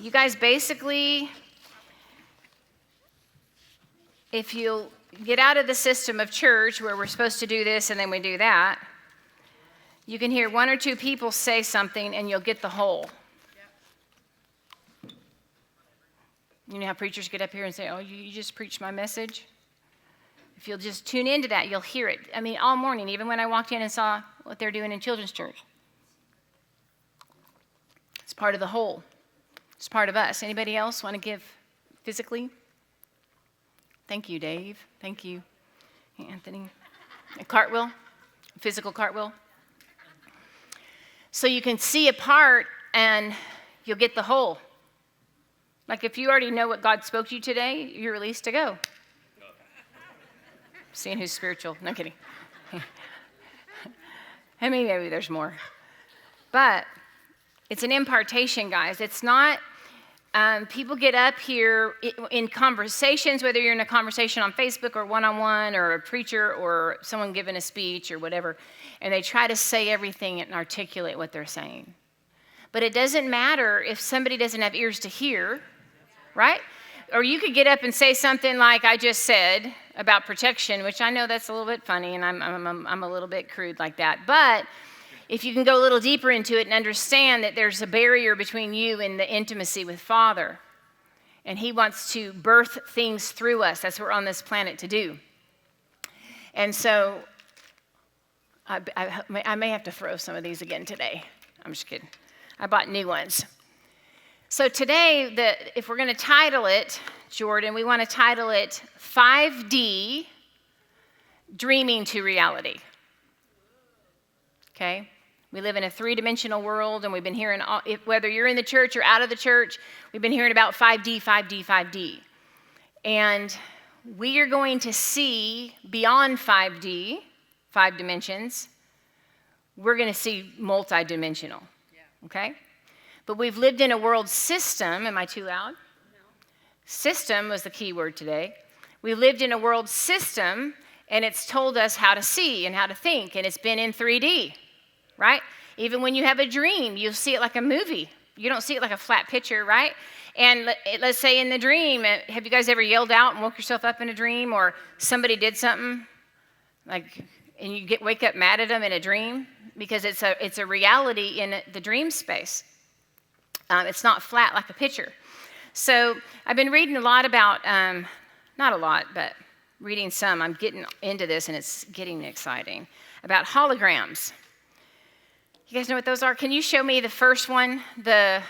You guys basically, if you get out of the system of church where we're supposed to do this and then we do that, you can hear one or two people say something and you'll get the whole. You know how preachers get up here and say, oh, you just preached my message? If you'll just tune into that, you'll hear it. I mean, all morning, even when I walked in and saw what they're doing in children's church. It's part of the whole. It's part of us. Anybody else want to give physically? Thank you, Dave. Thank you, Anthony. A cartwheel, physical cartwheel. So you can see a part and you'll get the whole. Like if you already know what God spoke to you today, you're released to go. Seeing who's spiritual. No kidding. I mean, maybe there's more. But it's an impartation, guys. It's not, people get up here in conversations, whether you're in a conversation on Facebook or one-on-one or a preacher or someone giving a speech or whatever, and they try to say everything and articulate what they're saying. But it doesn't matter if somebody doesn't have ears to hear, right? Or you could get up and say something like I just said about protection, which I know that's a little bit funny, and I'm a little bit crude like that. But if you can go a little deeper into it and understand that there's a barrier between you and the intimacy with Father, and He wants to birth things through us. That's what we're on this planet to do. And so I may have to throw some of these again today. I'm just kidding. I bought new ones. So today, if we're going to title it, Jordan, we want to title it 5D Dreaming to Reality. Okay? We live in a three-dimensional world, and we've been hearing, whether you're in the church or out of the church, we've been hearing about 5D, 5D, 5D. And we are going to see beyond 5D, 5 dimensions, we're going to see multidimensional. Okay? But we've lived in a world system. Am I too loud? No. System was the key word today. We lived in a world system, and it's told us how to see and how to think, and it's been in 3D, right? Even when you have a dream, you'll see it like a movie. You don't see it like a flat picture, right? And let's say in the dream, have you guys ever yelled out and woke yourself up in a dream, or somebody did something, like, and you wake up mad at them in a dream? Because it's a reality in the dream space. It's not flat like a picture. So I've been reading a lot about, not a lot, but reading some. I'm getting into this, and it's getting exciting, about holograms. You guys know what those are? Can you show me the first one, the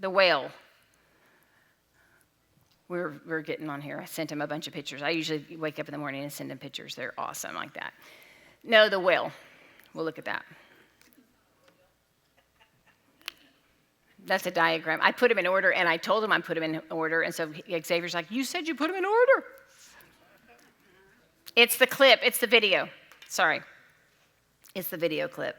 whale? We're getting on here. I sent him a bunch of pictures. I usually wake up in the morning and send him pictures. They're awesome like that. No, the whale. We'll look at that. That's a diagram. I put them in order, and I told him I put them in order, and so Xavier's like, you said you put them in order. It's the clip. It's the video. Sorry. It's the video clip.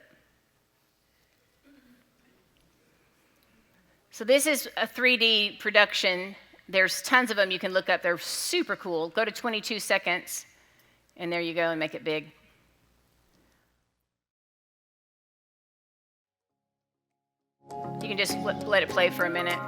So this is a 3D production. There's tons of them you can look up. They're super cool. Go to 22 seconds, and there you go, and make it big. You can just let it play for a minute.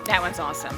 That one's awesome.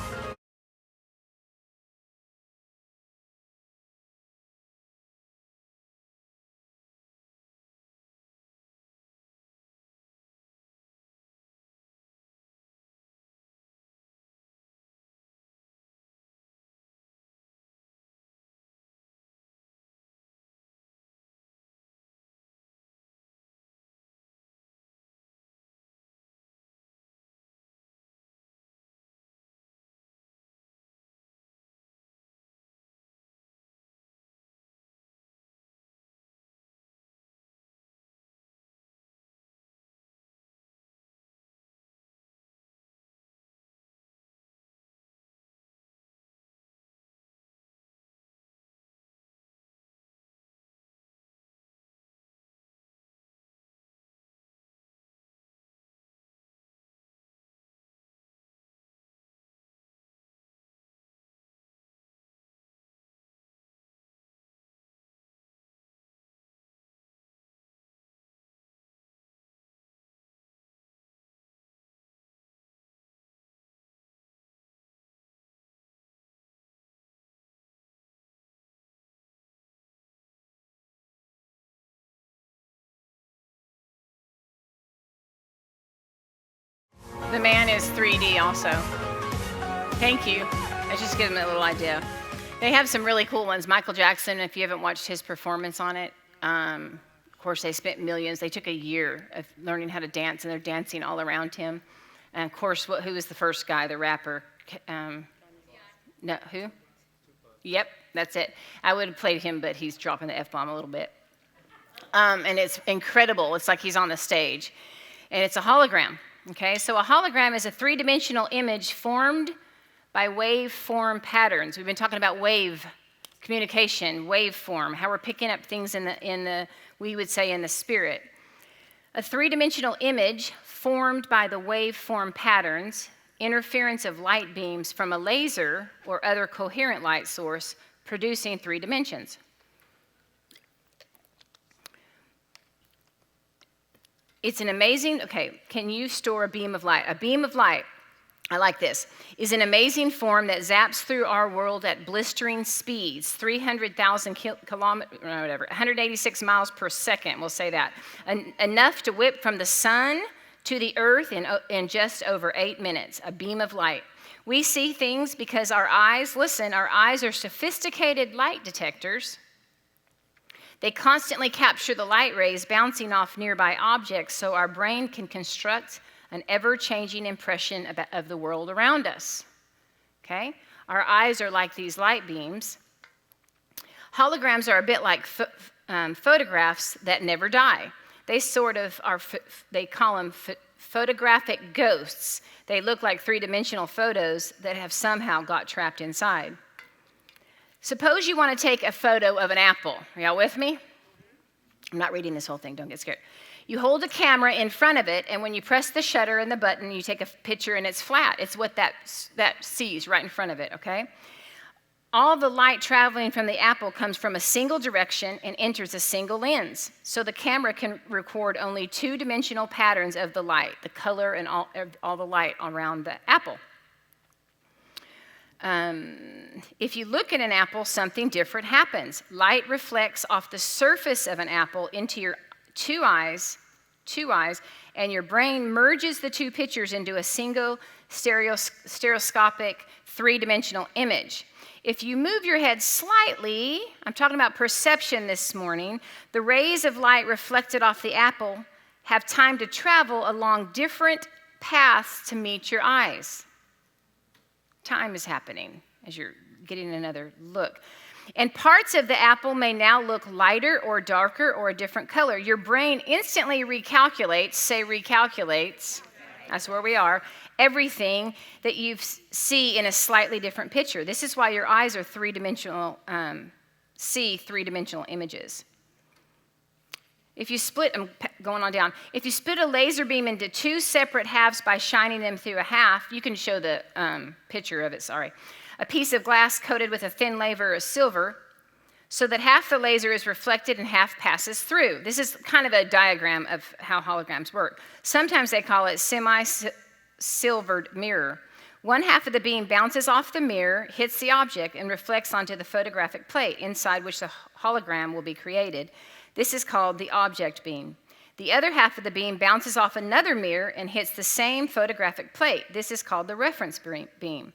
man is 3D also. Thank you. Let's just give them a little idea. They have some really cool ones. Michael Jackson, if you haven't watched his performance on it, of course, they spent millions. They took a year of learning how to dance, and they're dancing all around him. And of course, who was the first guy, the rapper? No, who? Yep, that's it. I would have played him, but he's dropping the F-bomb a little bit. And it's incredible. It's like he's on the stage. And it's a hologram, okay? So a hologram is a three-dimensional image formed by waveform patterns. We've been talking about wave communication, waveform, how we're picking up things we would say in the spirit. A three-dimensional image formed by the waveform patterns, interference of light beams from a laser or other coherent light source producing 3 dimensions. It's an amazing, can you store a beam of light? A beam of light, I like this, is an amazing form that zaps through our world at blistering speeds, 300,000 kilometers, whatever, 186 miles per second, we'll say that. Enough to whip from the sun to the earth in just over 8 minutes, a beam of light. We see things because our eyes are sophisticated light detectors. They constantly capture the light rays bouncing off nearby objects so our brain can construct an ever-changing impression of the world around us. Okay? Our eyes are like these light beams. Holograms are a bit like photographs that never die. They they call them photographic ghosts. They look like three-dimensional photos that have somehow got trapped inside. Suppose you want to take a photo of an apple. Are y'all with me? I'm not reading this whole thing, don't get scared. You hold a camera in front of it, and when you press the shutter and the button, you take a picture and it's flat. It's what that sees right in front of it, okay? All the light traveling from the apple comes from a single direction and enters a single lens. So the camera can record only two-dimensional patterns of the light, the color and all the light around the apple. If you look at an apple, something different happens. Light reflects off the surface of an apple into your two eyes, and your brain merges the two pictures into a single stereoscopic three-dimensional image. If you move your head slightly, I'm talking about perception this morning, the rays of light reflected off the apple have time to travel along different paths to meet your eyes. Time is happening as you're getting another look. And parts of the apple may now look lighter or darker or a different color. Your brain instantly recalculates, that's where we are, everything that you see in a slightly different picture. This is why your eyes are three-dimensional, see three-dimensional images. If you split, I'm going on down. If you split a laser beam into two separate halves by shining them through a half, you can show the picture of it, a piece of glass coated with a thin layer of silver so that half the laser is reflected and half passes through. This is kind of a diagram of how holograms work. Sometimes they call it semi-silvered mirror. One half of the beam bounces off the mirror, hits the object, and reflects onto the photographic plate inside which the hologram will be created. This is called the object beam. The other half of the beam bounces off another mirror and hits the same photographic plate. This is called the reference beam.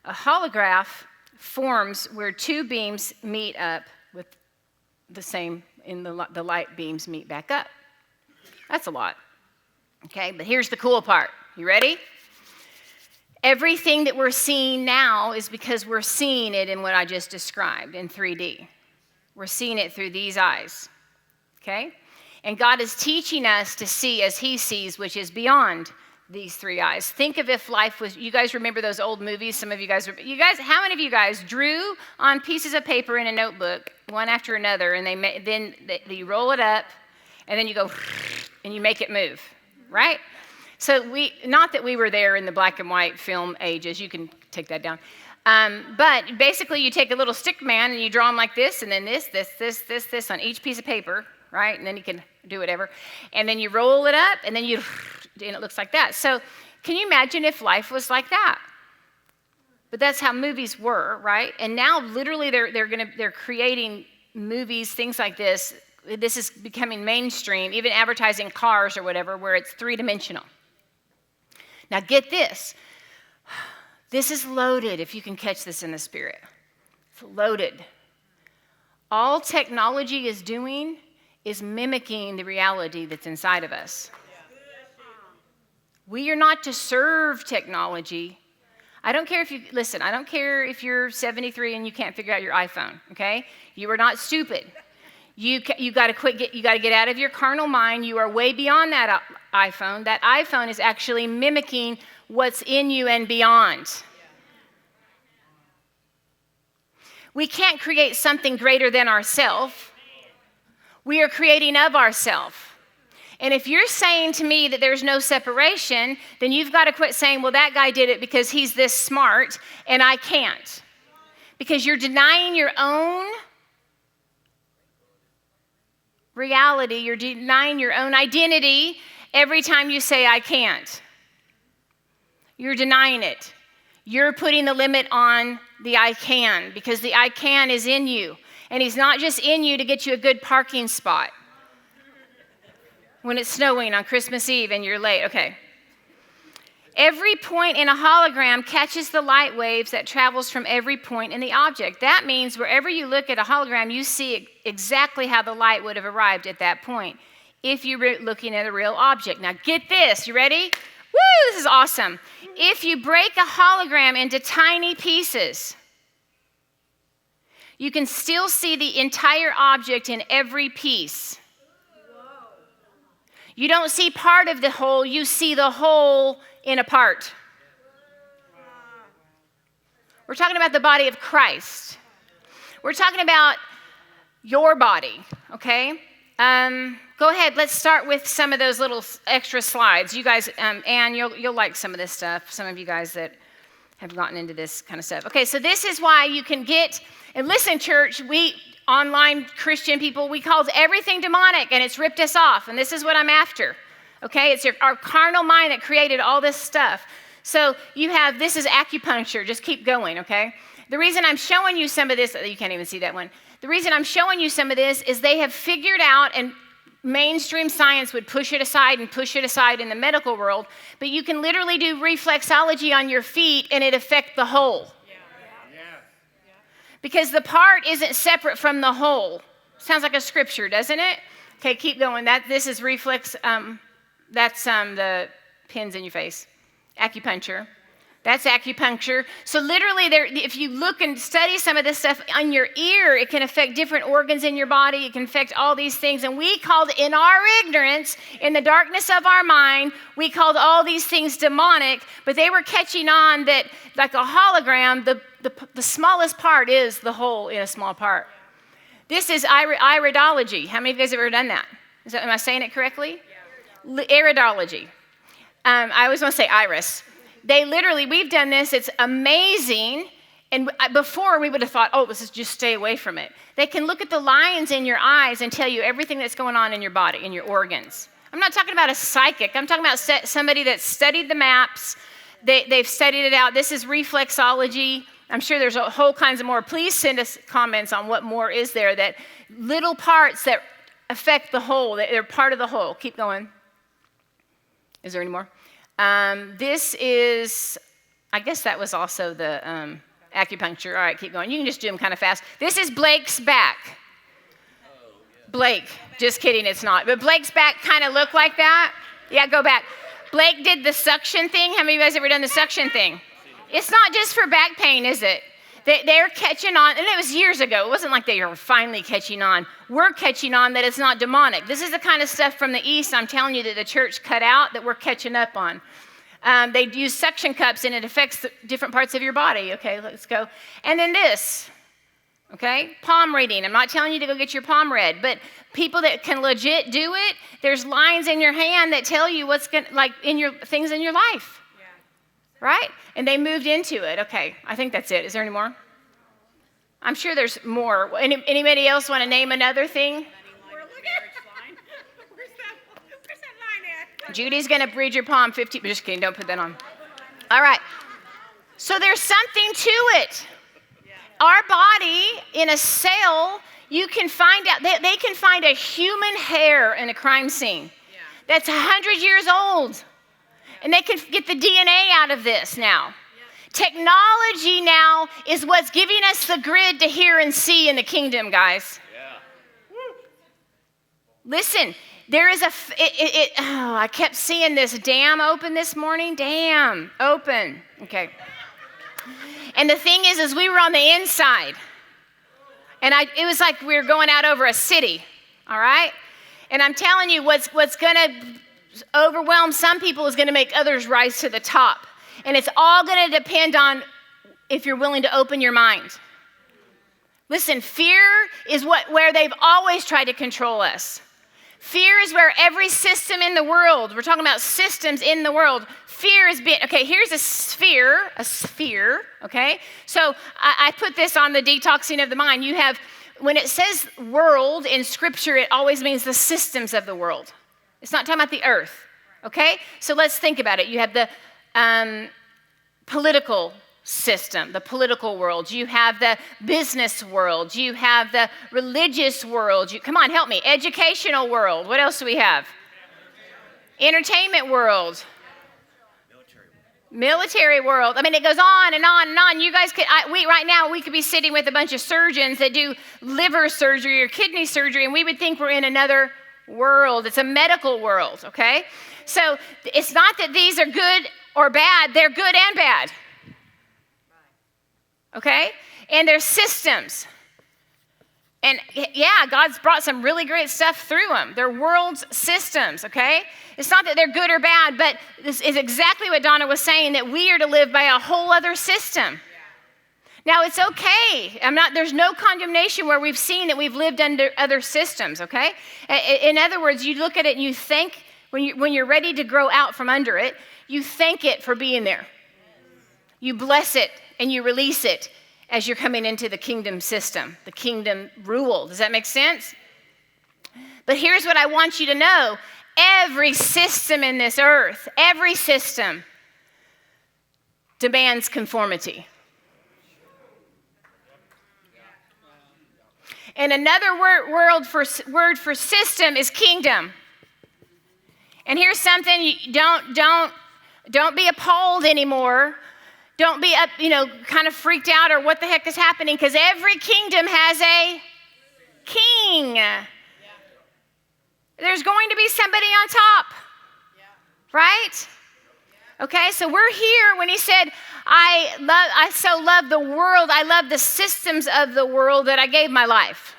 A holograph forms where two beams meet up with the same, the light beams meet back up. That's a lot. Okay, but here's the cool part. You ready? Everything that we're seeing now is because we're seeing it in what I just described in 3D. We're seeing it through these eyes. Okay? And God is teaching us to see as He sees, which is beyond these three eyes. Think of if life was, you guys remember those old movies? Some of you guys, how many of you guys drew on pieces of paper in a notebook, one after another, and then you roll it up, and then you go, and you make it move, right? So not that we were there in the black and white film ages, you can take that down. But basically you take a little stick man and you draw them like this, and then this on each piece of paper, right? And then you can do whatever. And then you roll it up, and then and it looks like that. So can you imagine if life was like that? But that's how movies were, right? And now literally they're creating movies, things like this. This is becoming mainstream, even advertising cars or whatever, where it's three-dimensional. Now get this. This is loaded, if you can catch this in the spirit. It's loaded. All technology is doing is mimicking the reality that's inside of us. We are not to serve technology. I don't care if you're 73 and you can't figure out your iPhone, okay? You are not stupid. You got to get out of your carnal mind. You are way beyond that iPhone. That iPhone is actually mimicking what's in you and beyond. We can't create something greater than ourselves. We are creating of ourselves. And if you're saying to me that there's no separation, then you've got to quit saying, well, that guy did it because he's this smart and I can't. Because you're denying your own reality. You're denying your own identity every time you say, I can't. You're denying it. You're putting the limit on the I can, because the I can is in you. And he's not just in you to get you a good parking spot when it's snowing on Christmas Eve and you're late. Okay. Every point in a hologram catches the light waves that travels from every point in the object. That means wherever you look at a hologram, you see exactly how the light would have arrived at that point if you were looking at a real object. Now get this. You ready? Woo, this is awesome. If you break a hologram into tiny pieces, you can still see the entire object in every piece. You don't see part of the whole, you see the whole in a part. We're talking about the body of Christ. We're talking about your body, okay? Go ahead, let's start with some of those little extra slides. You guys, Anne, you'll like some of this stuff, some of you guys that have gotten into this kind of stuff. Okay, so this is why you can get, and listen, church, we online Christian people, we called everything demonic, and it's ripped us off, and this is what I'm after, okay? It's our carnal mind that created all this stuff. So you have, this is acupuncture. Just keep going, okay? The reason I'm showing you some of this, you can't even see that one. The reason I'm showing you some of this is they have figured out, and mainstream science would push it aside and push it aside in the medical world, but you can literally do reflexology on your feet and it affects the whole. Because the part isn't separate from the whole. Sounds like a scripture, doesn't it? Okay, keep going. This is reflex, that's the pins in your face. Acupuncture. That's acupuncture. So literally, if you look and study some of this stuff on your ear, it can affect different organs in your body. It can affect all these things. And we called, in our ignorance, in the darkness of our mind, we called all these things demonic, but they were catching on that, like a hologram, the smallest part is the whole in a small part. This is iridology. How many of you guys have ever done that? Am I saying it correctly? Iridology. I always want to say iris. We've done this, it's amazing. And before we would have thought, this is just stay away from it. They can look at the lines in your eyes and tell you everything that's going on in your body, in your organs. I'm not talking about a psychic. I'm talking about somebody that studied the maps. They've studied it out. This is reflexology. I'm sure there's a whole kinds of more. Please send us comments on what more is there, that little parts that affect the whole, that they're part of the whole. Keep going. Is there any more? This is, I guess that was also the acupuncture. All right, keep going. You can just do them kind of fast. This is Blake's back. Blake, just kidding, it's not. But Blake's back kind of looked like that. Yeah, go back. Blake did the suction thing. How many of you guys ever done the suction thing? It's not just for back pain, is it? They're catching on, and it was years ago. It wasn't like they were finally catching on. We're catching on that it's not demonic. This is the kind of stuff from the East, I'm telling you, that the church cut out that we're catching up on. They use suction cups, and it affects the different parts of your body. Okay, let's go. And then this, okay, palm reading. I'm not telling you to go get your palm read, but people that can legit do it, there's lines in your hand that tell you what's going, like in your things in your life. Right? And they moved into it. Okay, I think that's it. Is there any more? I'm sure there's more. Anybody else want to name another thing? Where's that line at? Judy's going to read your palm 15. Just kidding, don't put that on. All right. So there's something to it. Our body, in a cell, you can find out, they can find a human hair in a crime scene. That's 100 years old. And they can get the DNA out of this now. Technology now is what's giving us the grid to hear and see in the kingdom, guys. Listen, there is I kept seeing this dam open this morning. Dam, open. Okay. And the thing is we were on the inside. And it was like we were going out over a city, all right? And I'm telling you, what's going to overwhelm some people is going to make others rise to the top. And it's all going to depend on if you're willing to open your mind. Listen, fear is where they've always tried to control us. Fear is where every system in the world, we're talking about systems in the world, fear is being, okay, here's a sphere, okay? So I put this on the detoxing of the mind. You have, when it says world in scripture, it always means the systems of the world. It's not talking about the earth, okay? So let's think about it. You have the political system, the political world. You have the business world. You have the religious world. Come on, help me. Educational world. What else do we have? Entertainment world. Military world. I mean, it goes on and on and on. You guys right now, we could be sitting with a bunch of surgeons that do liver surgery or kidney surgery, and we would think we're in another world. It's a medical world, okay? So it's not that these are good or bad. They're good and bad. Okay? And there's systems. And yeah, God's brought some really great stuff through them. They're world's systems, okay? It's not that they're good or bad, but this is exactly what Donna was saying, that we are to live by a whole other system. Now, it's okay. There's no condemnation where we've seen that we've lived under other systems, okay? In other words, you look at it and you thank, when you're ready to grow out from under it, you thank it for being there. You bless it and you release it as you're coming into the kingdom system, the kingdom rule. Does that make sense? But here's what I want you to know. Every system in this earth, every system demands conformity. And another word for system is kingdom. And here's something, don't be appalled anymore. Don't be up, kind of freaked out or what the heck is happening, because every kingdom has a king. Yeah. There's going to be somebody on top, right? Okay, so we're here when he said, I so love the world, I love the systems of the world that I gave my life.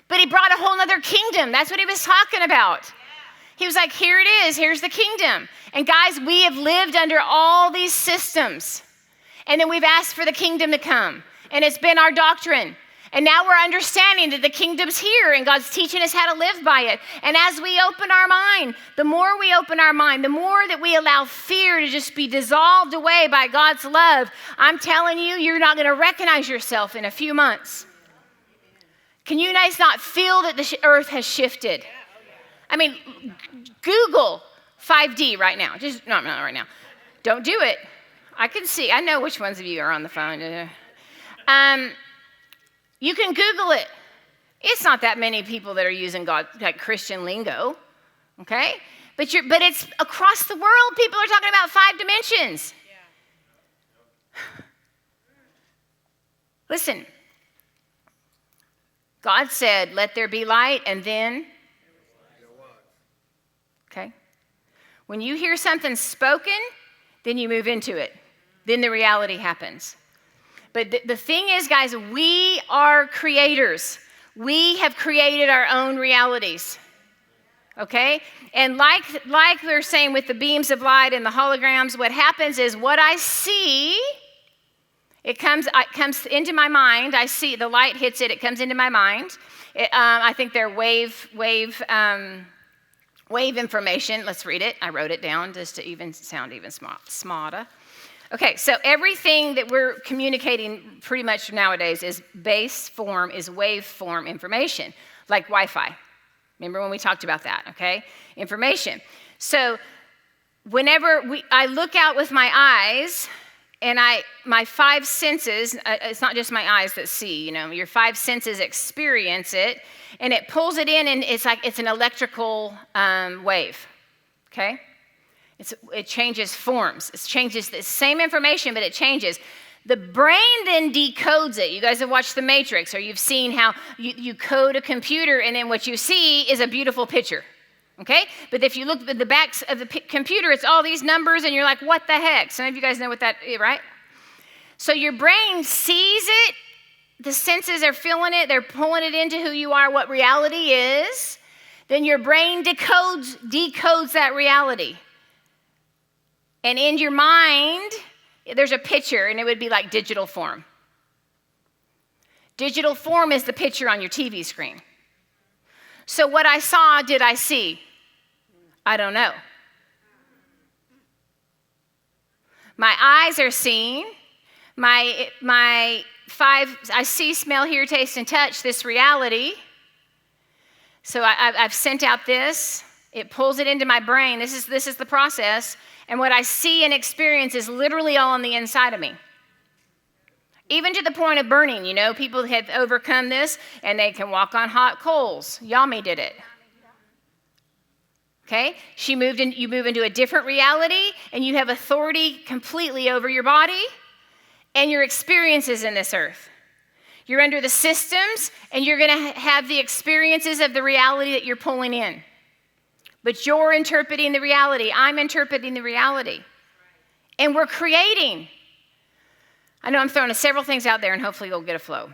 But he brought a whole other kingdom. That's what he was talking about. He was like, here it is, here's the kingdom. And guys, we have lived under all these systems. And then we've asked for the kingdom to come. And it's been our doctrine. And now we're understanding that the kingdom's here and God's teaching us how to live by it. And as we open our mind, the more we open our mind, the more that we allow fear to just be dissolved away by God's love, I'm telling you, you're not going to recognize yourself in a few months. Can you guys not feel that the earth has shifted? I mean, Google 5D right now. Not right now. Don't do it. I can see. I know which ones of you are on the phone. You can Google it. It's not that many people that are using like Christian lingo, okay? But it's across the world. People are talking about 5 dimensions. Yeah. Listen. God said, "Let there be light," and then, okay? When you hear something spoken, then you move into it. Then the reality happens. But the thing is, guys, we are creators. We have created our own realities, okay? And like they're saying with the beams of light and the holograms, what happens is what I see, it comes into my mind. I see the light hits it. It comes into my mind. I think they're wave information. Let's read it. I wrote it down just to even sound even smarter. Okay, so everything that we're communicating pretty much nowadays is base form, is waveform information, like Wi-Fi. Remember when we talked about that, okay? Information. So whenever I look out with my eyes, and my 5 senses, it's not just my eyes that see, your 5 senses experience it, and it pulls it in, and it's like it's an electrical wave, okay? It changes forms. It changes the same information, but it changes. The brain then decodes it. You guys have watched The Matrix, or you've seen how you code a computer, and then what you see is a beautiful picture. Okay? But if you look at the backs of the computer, it's all these numbers, and you're like, what the heck? Some of you guys know what that is, right? So your brain sees it. The senses are feeling it. They're pulling it into who you are, what reality is. Then your brain decodes that reality. And in your mind, there's a picture, and it would be like digital form. Digital form is the picture on your TV screen. So what I saw, did I see? I don't know. My eyes are seeing. My five, I see, smell, hear, taste, and touch this reality. So I've sent out this. It pulls it into my brain. This is the process. And what I see and experience is literally all on the inside of me. Even to the point of burning, people have overcome this, and they can walk on hot coals. Yami did it. Okay? You move into a different reality, and you have authority completely over your body and your experiences in this earth. You're under the systems, and you're going to have the experiences of the reality that you're pulling in. But you're interpreting the reality. I'm interpreting the reality. And we're creating. I know I'm throwing several things out there, and hopefully you'll get a flow.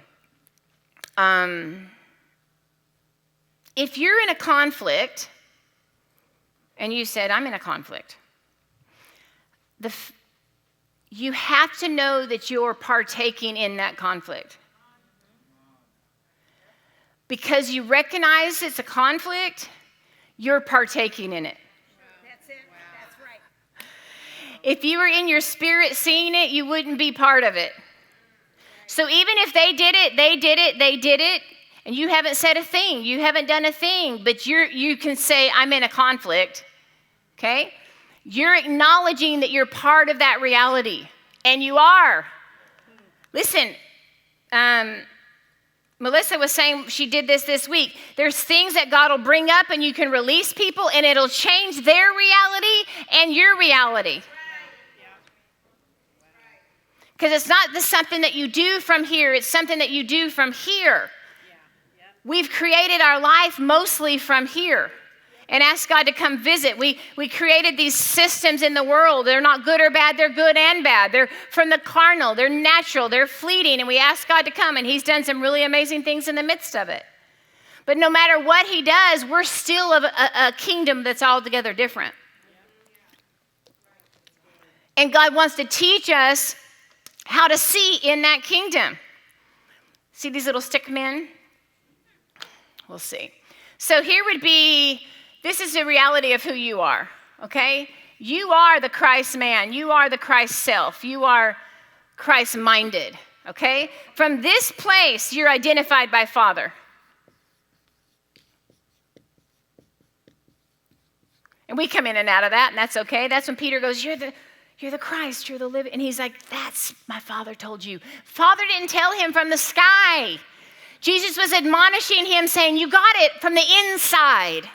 If you're in a conflict, and you said, I'm in a conflict, you have to know that you're partaking in that conflict. Because you recognize it's a conflict, you're partaking in it. That's it. That's right. If you were in your spirit seeing it, you wouldn't be part of it. So even if they did it, and you haven't said a thing, you haven't done a thing, but you can say, I'm in a conflict, okay? You're acknowledging that you're part of that reality, and you are. Listen, Melissa was saying she did this week. There's things that God will bring up, and you can release people, and it'll change their reality and your reality. Because it's not something that you do from here. It's something that you do from here. We've created our life mostly from here and asked God to come visit. We created these systems in the world. They're not good or bad. They're good and bad. They're from the carnal. They're natural. They're fleeting. And we ask God to come, and he's done some really amazing things in the midst of it. But no matter what he does, we're still of a kingdom that's altogether different. And God wants to teach us how to see in that kingdom. See these little stick men? We'll see. So here would be, this is the reality of who you are, okay? You are the Christ man. You are the Christ self. You are Christ-minded, okay? From this place, you're identified by Father. And we come in and out of that, and that's okay. That's when Peter goes, you're the Christ, you're the living. And he's like, that's my Father told you. Father didn't tell him from the sky. Jesus was admonishing him, saying, you got it from the inside.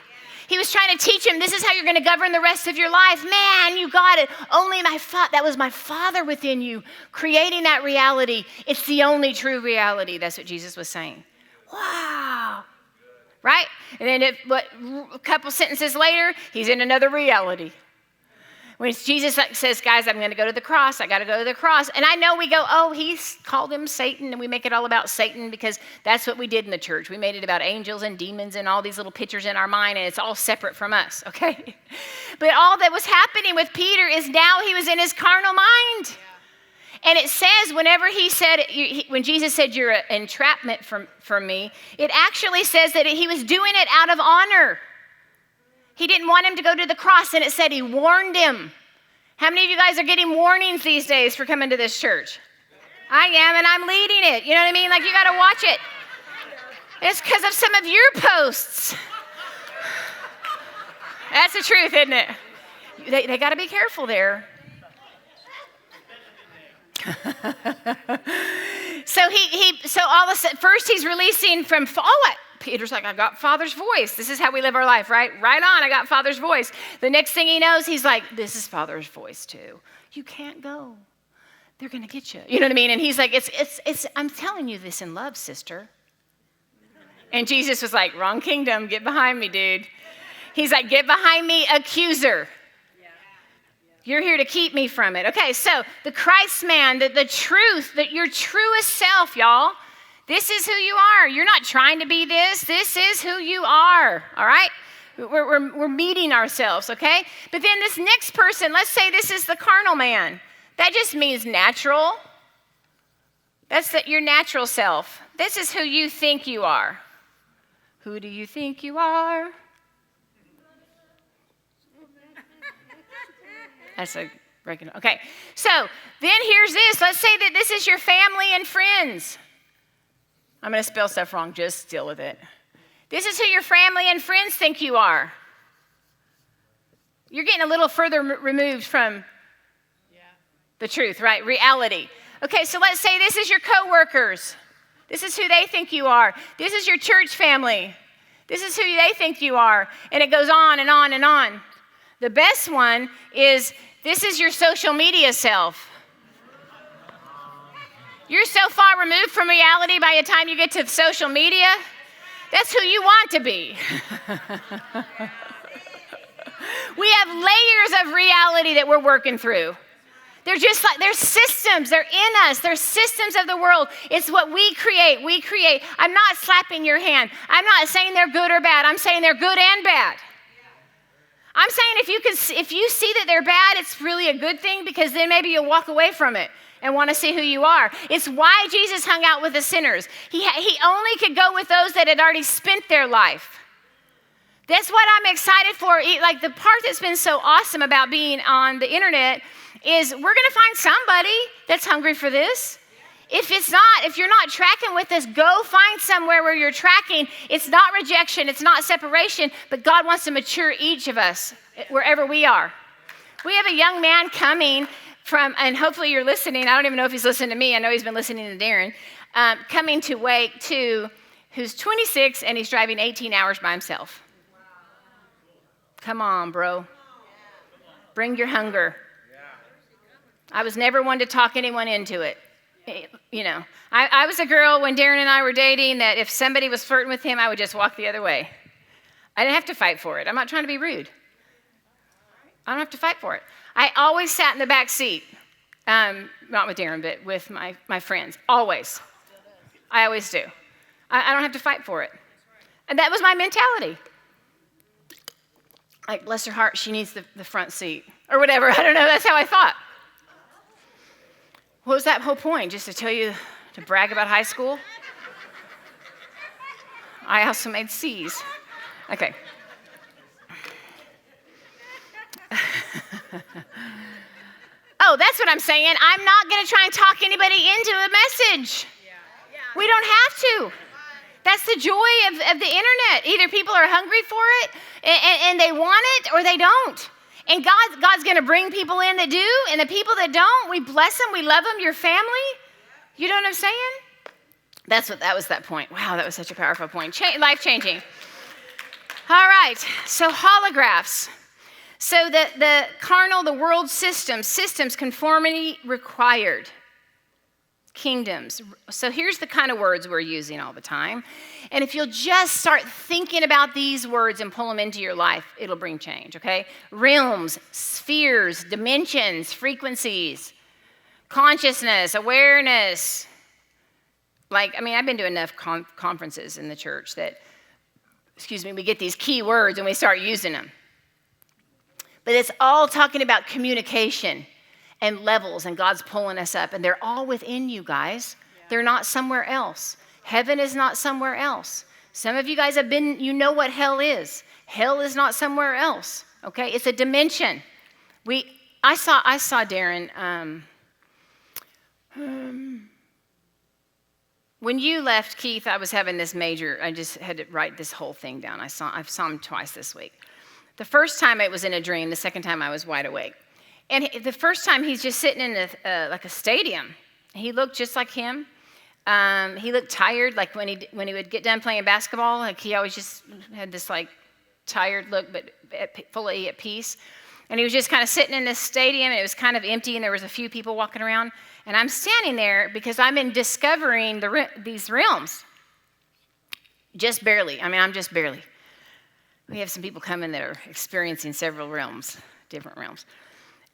He was trying to teach him, this is how you're going to govern the rest of your life. Man, you got it. Only that was my Father within you, creating that reality. It's the only true reality. That's what Jesus was saying. Wow. Right? And then a couple sentences later, he's in another reality. When Jesus says, guys, I'm going to go to the cross. I got to go to the cross. And I know we go, oh, he called him Satan. And we make it all about Satan because that's what we did in the church. We made it about angels and demons and all these little pictures in our mind. And it's all separate from us, okay? But all that was happening with Peter is now he was in his carnal mind. Yeah. And it says whenever when Jesus said, you're an entrapment for me, it actually says that he was doing it out of honor. He didn't want him to go to the cross, and it said he warned him. How many of you guys are getting warnings these days for coming to this church? I am, and I'm leading it. You know what I mean? Like, you got to watch it. It's because of some of your posts. That's the truth, isn't it? They got to be careful there. So all of a sudden, first he's releasing from, Peter's like, I got Father's voice. This is how we live our life, right? Right on, I got Father's voice. The next thing he knows, he's like, this is Father's voice too. You can't go. They're going to get you. You know what I mean? And he's like, I'm telling you this in love, sister. And Jesus was like, wrong kingdom. Get behind me, dude. He's like, get behind me, accuser. You're here to keep me from it. Okay, so the Christ man, the truth, that your truest self, y'all, this is who you are. You're not trying to be this. This is who you are, all right? We're meeting ourselves, okay? But then this next person, let's say this is the carnal man. That just means natural. That's your natural self. This is who you think you are. Who do you think you are? That's a regular. Okay, so then here's this. Let's say that this is your family and friends. I'm going to spell stuff wrong. Just deal with it. This is who your family and friends think you are. You're getting a little further removed from the truth, right? Reality. Okay, so let's say this is your coworkers. This is who they think you are. This is your church family. This is who they think you are. And it goes on and on and on. The best one is this is your social media self. You're so far removed from reality by the time you get to social media. That's who you want to be. We have layers of reality that we're working through. They're just like, they're systems. They're in us. They're systems of the world. It's what we create. We create. I'm not slapping your hand. I'm not saying they're good or bad. I'm saying they're good and bad. I'm saying if you see that they're bad, it's really a good thing, because then maybe you'll walk away from it and want to see who you are. It's why Jesus hung out with the sinners. He only could go with those that had already spent their life. That's what I'm excited for. Like, the part that's been so awesome about being on the internet is we're going to find somebody that's hungry for this. If you're not tracking with us, go find somewhere where you're tracking. It's not rejection, it's not separation, but God wants to mature each of us wherever we are. We have a young man coming from, and hopefully you're listening. I don't even know if he's listening to me. I know he's been listening to Darren. Coming to Wake too, who's 26 and he's driving 18 hours by himself. Come on, bro. Bring your hunger. I was never one to talk anyone into it. You know, I was a girl when Darren and I were dating that if somebody was flirting with him, I would just walk the other way. I didn't have to fight for it. I'm not trying to be rude. I don't have to fight for it. I always sat in the back seat, not with Darren, but with my friends, always. I always do. I don't have to fight for it. And that was my mentality. Like, bless her heart, she needs the front seat or whatever. I don't know. That's how I thought. What was that whole point? Just to tell you to brag about high school? I also made C's. Okay. Oh, that's what I'm saying. I'm not going to try and talk anybody into a message. We don't have to. That's the joy of the internet. Either people are hungry for it and they want it, or they don't. And God's going to bring people in that do, and the people that don't, we bless them, we love them, your family. You know what I'm saying? That was that point. Wow, that was such a powerful point. Life-changing. All right, so holographs. So the carnal, the world systems, conformity required. Kingdoms. So here's the kind of words we're using all the time. And if you'll just start thinking about these words and pull them into your life, it'll bring change, okay? Realms, spheres, dimensions, frequencies, consciousness, awareness. I've been to enough conferences in the church that, we get these key words and we start using them. But it's all talking about communication and levels, and God's pulling us up, and they're all within you guys. They're not somewhere else. Heaven is not somewhere else. Some of you guys have been, you know what hell is. Hell is not somewhere else, okay? It's a dimension. I saw Darren, when you left, Keith, I was having this I just had to write this whole thing down. I saw him twice this week. The first time it was in a dream, the second time I was wide awake. And the first time he's just sitting in like a stadium. He looked just like him. He looked tired, like when he would get done playing basketball, like he always just had this like tired look, but fully at peace. And he was just kind of sitting in this stadium, and it was kind of empty, and there was a few people walking around. And I'm standing there because I'm in discovering these realms. Just barely. I mean, I'm just barely. We have some people coming that are experiencing several realms, different realms.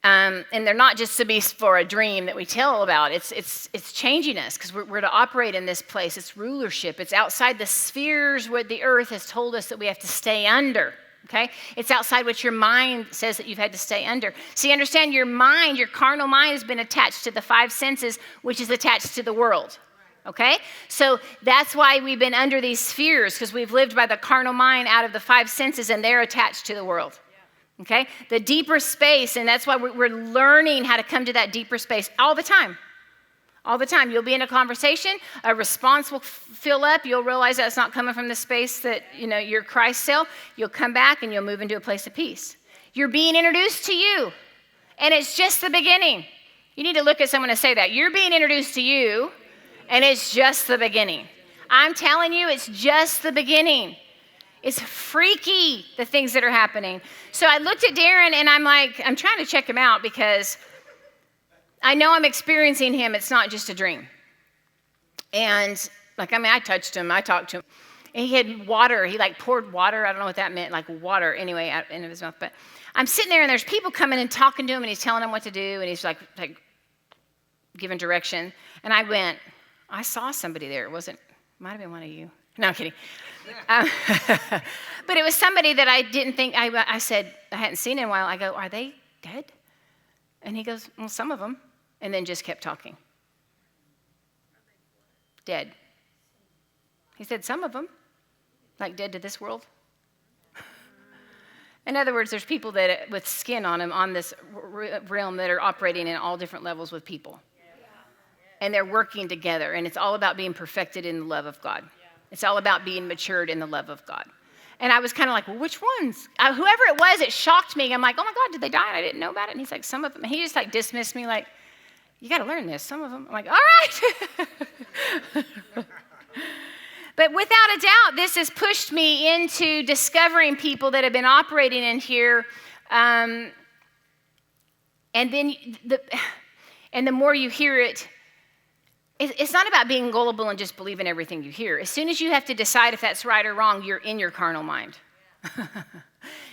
And they're not just to be for a dream that we tell about. It's changing us because we're to operate in this place. It's rulership. It's outside the spheres where the earth has told us that we have to stay under. Okay? It's outside what your mind says that you've had to stay under. See, understand your mind, your carnal mind has been attached to the five senses, which is attached to the world. Okay? So that's why we've been under these spheres, because we've lived by the carnal mind out of the five senses, and they're attached to the world. Okay? The deeper space, and that's why we're learning how to come to that deeper space all the time. All the time. You'll be in a conversation, a response will fill up, you'll realize that's not coming from the space that, your Christ self. You'll come back and you'll move into a place of peace. You're being introduced to you, and it's just the beginning. You need to look at someone and say that. You're being introduced to you, and it's just the beginning. I'm telling you, it's just the beginning. It's freaky, the things that are happening. So I looked at Darren, and I'm trying to check him out because I know I'm experiencing him. It's not just a dream. And I touched him. I talked to him. And he had water. He poured water. I don't know what that meant, water anyway out into his mouth. But I'm sitting there, and there's people coming and talking to him, and he's telling them what to do, and he's like giving direction. And I went, I saw somebody there. It might have been one of you. No, I'm kidding. But it was somebody that I didn't think, I said, I hadn't seen in a while. I go, are they dead? And he goes, well, some of them. And then just kept talking. Dead. He said, some of them, dead to this world. In other words, there's people that with skin on them on this realm that are operating in all different levels with people. And they're working together, and it's all about being perfected in the love of God. It's all about being matured in the love of God. And I was kind of like, well, which ones? Whoever it was, it shocked me. I'm like, oh my God, did they die? And I didn't know about it. And he's like, some of them. And he just dismissed me you got to learn this. Some of them. I'm like, all right. But without a doubt, this has pushed me into discovering people that have been operating in here. And then the more you hear it, it's not about being gullible and just believing everything you hear. As soon as you have to decide if that's right or wrong, you're in your carnal mind.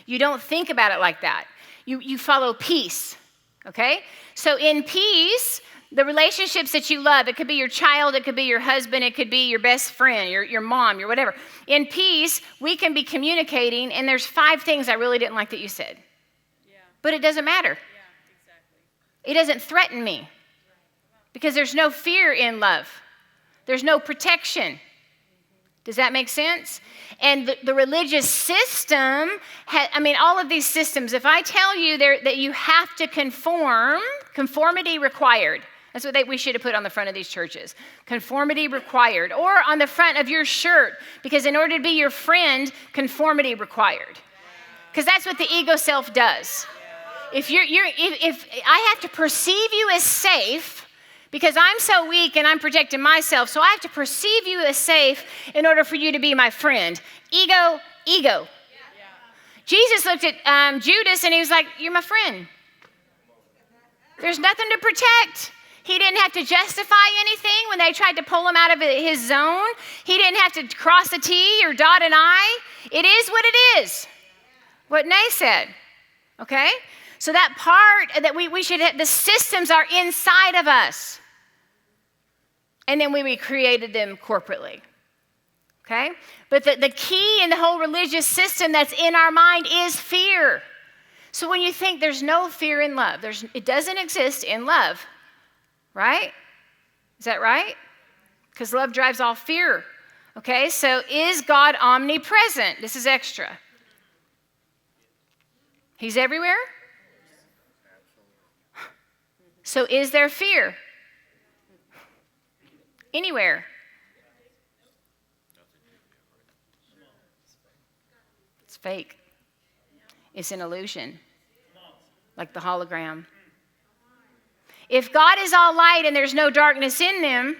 You don't think about it like that. You follow peace, okay? So in peace, the relationships that you love, it could be your child, it could be your husband, it could be your best friend, your mom, your whatever. In peace, we can be communicating, and there's 5 things I really didn't like that you said. Yeah. But it doesn't matter. Yeah, exactly. It doesn't threaten me. Because there's no fear in love. There's no protection. Does that make sense? And the religious system, all of these systems, if I tell you that you have to conformity required. That's what we should have put on the front of these churches. Conformity required. Or on the front of your shirt. Because in order to be your friend, conformity required. Because that's what the ego self does. If I have to perceive you as safe, because I'm so weak and I'm protecting myself, so I have to perceive you as safe in order for you to be my friend. Ego. Yeah. Jesus looked at Judas and he was like, you're my friend. There's nothing to protect. He didn't have to justify anything when they tried to pull him out of his zone. He didn't have to cross a T or dot an I. It is what it is. What Nay said. Okay? So that part that we should have, the systems are inside of us. And then we recreated them corporately. Okay? But the key in the whole religious system that's in our mind is fear. So when you think there's no fear in love, it doesn't exist in love. Right? Is that right? Because love drives all fear. Okay? So is God omnipresent? This is extra. He's everywhere? So is there fear? Anywhere. It's fake. It's an illusion. Like the hologram. If God is all light and there's no darkness in them,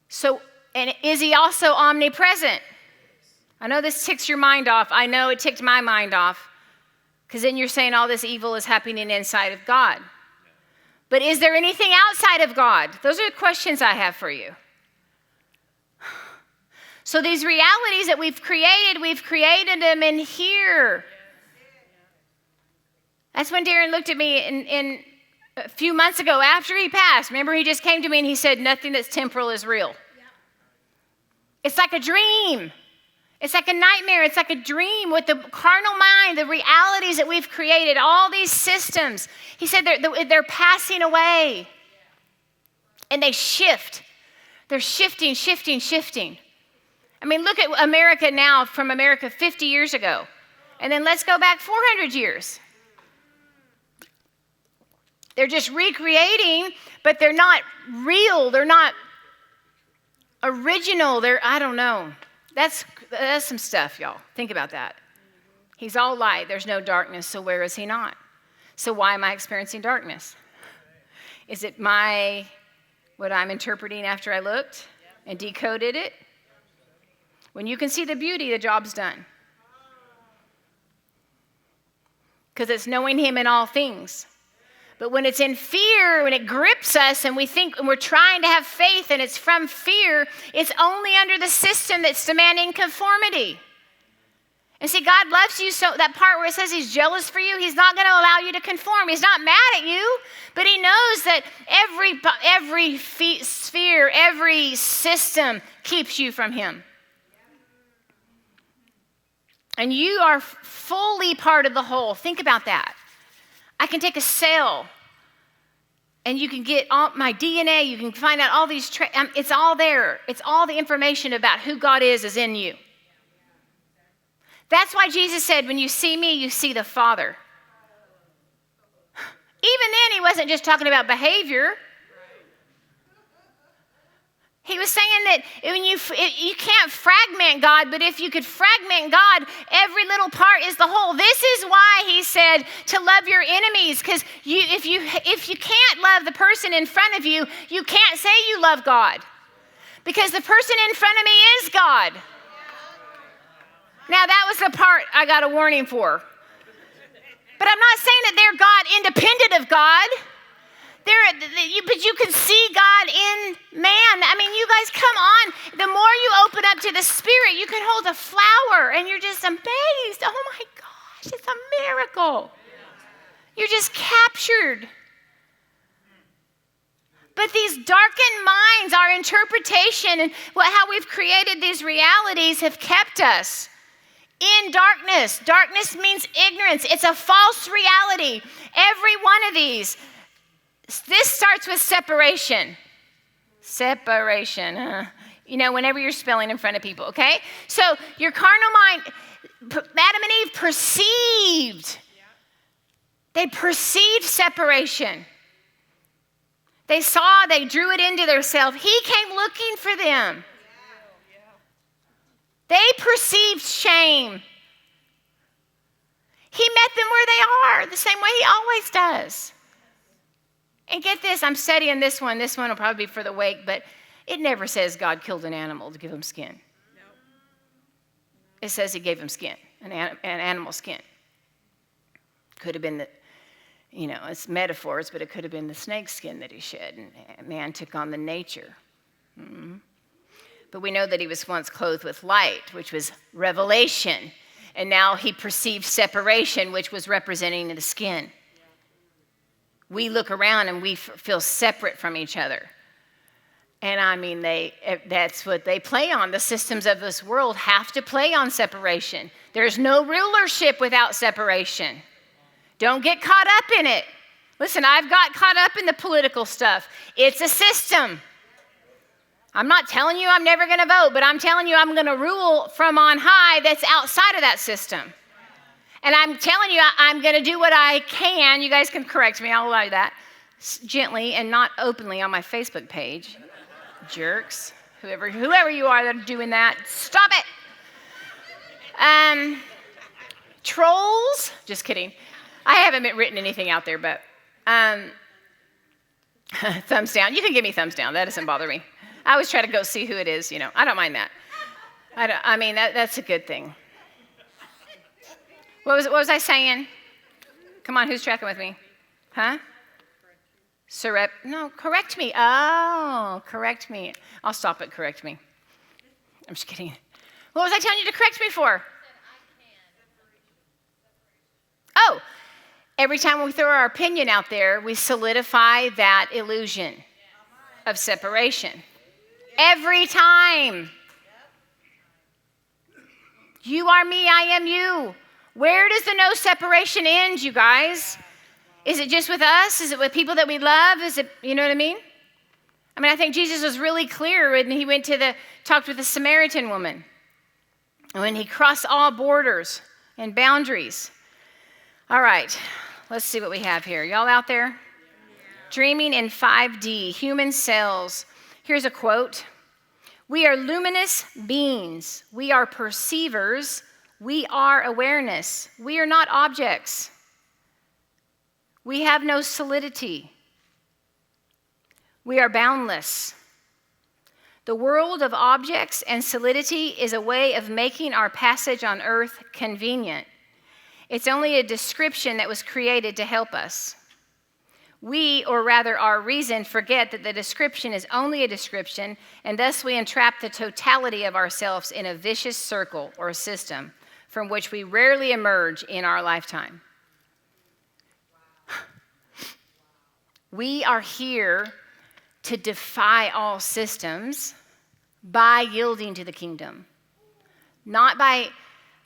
So, and is he also omnipresent? I know this ticks your mind off. I know it ticked my mind off, because then you're saying all this evil is happening inside of God. But is there anything outside of God? Those are the questions I have for you. So these realities that we've created them in here. That's when Darren looked at me in a few months ago after he passed. Remember, he just came to me and he said, nothing that's temporal is real. It's like a dream. It's like a nightmare. It's like a dream with the carnal mind, the realities that we've created, all these systems. He said they're passing away. And they shift. They're shifting. I mean, look at America now from America 50 years ago. And then let's go back 400 years. They're just recreating, but they're not real. They're not original. I don't know. That's some stuff, y'all. Think about that. He's all light. There's no darkness, so where is he not? So why am I experiencing darkness? Is it what I'm interpreting after I looked and decoded it? When you can see the beauty, the job's done. Because it's knowing him in all things. But when it's in fear, when it grips us and we think and we're trying to have faith and it's from fear, it's only under the system that's demanding conformity. And see, God loves you, so that part where it says he's jealous for you, he's not going to allow you to conform. He's not mad at you, but he knows that every sphere, every system keeps you from him. And you are fully part of the whole. Think about that. I can take a cell, and you can get all my DNA. You can find out all these it's all there. It's all the information about who God is in you. That's why Jesus said, when you see me, you see the Father. Even then, he wasn't just talking about behavior. He was saying that when you can't fragment God, but if you could fragment God, every little part is the whole. This is why he said to love your enemies, because if you can't love the person in front of you, you can't say you love God, because the person in front of me is God. Now that was the part I got a warning for. But I'm not saying that they're God independent of God. But you can see God in man. I mean, you guys, come on. The more you open up to the Spirit, you can hold a flower and you're just amazed. Oh my gosh, it's a miracle. You're just captured. But these darkened minds, our interpretation and how we've created these realities have kept us in darkness. Darkness means ignorance. It's a false reality. Every one of these. This starts with separation. Separation. Whenever you're spelling in front of people, okay? So your carnal mind, Adam and Eve perceived. They perceived separation. They drew it into themselves. He came looking for them. They perceived shame. He met them where they are, the same way he always does. And get this, I'm studying this one. This one will probably be for the wake, but it never says God killed an animal to give him skin. No. It says he gave him skin, an animal skin. Could have been it's metaphors, but it could have been the snake skin that he shed, and man took on the nature. Mm-hmm. But we know that he was once clothed with light, which was revelation, and now he perceived separation, which was representing the skin. We look around and we feel separate from each other. And I mean, that's what they play on. The systems of this world have to play on separation. There's no rulership without separation. Don't get caught up in it. Listen, I've got caught up in the political stuff. It's a system. I'm not telling you I'm never going to vote, but I'm telling you I'm going to rule from on high that's outside of that system. And I'm telling you, I'm going to do what I can. You guys can correct me. I'll allow you that. Gently and not openly on my Facebook page. Jerks. Whoever you are that are doing that, stop it. Trolls. Just kidding. I haven't written anything out there, but thumbs down. You can give me thumbs down. That doesn't bother me. I always try to go see who it is, I don't mind that. That's a good thing. What was I saying? Come on, who's tracking with me? Huh? No, correct me. Oh, correct me. I'll stop at correct me. I'm just kidding. What was I telling you to correct me for? Oh, every time we throw our opinion out there, we solidify that illusion of separation. Every time. You are me, I am you. Where does the no separation end, you guys? Is it just with us? Is it with people that we love? Is it, you know what I mean? I think Jesus was really clear when he talked with the Samaritan woman. When he crossed all borders and boundaries. All right, let's see what we have here. Y'all out there? Yeah. Dreaming in 5D, human cells. Here's a quote. We are luminous beings. We are perceivers. We are awareness. We are not objects. We have no solidity. We are boundless. The world of objects and solidity is a way of making our passage on earth convenient. It's only a description that was created to help us. We, or rather our reason, forget that the description is only a description, and thus we entrap the totality of ourselves in a vicious circle or system from which we rarely emerge in our lifetime. We are here to defy all systems by yielding to the kingdom.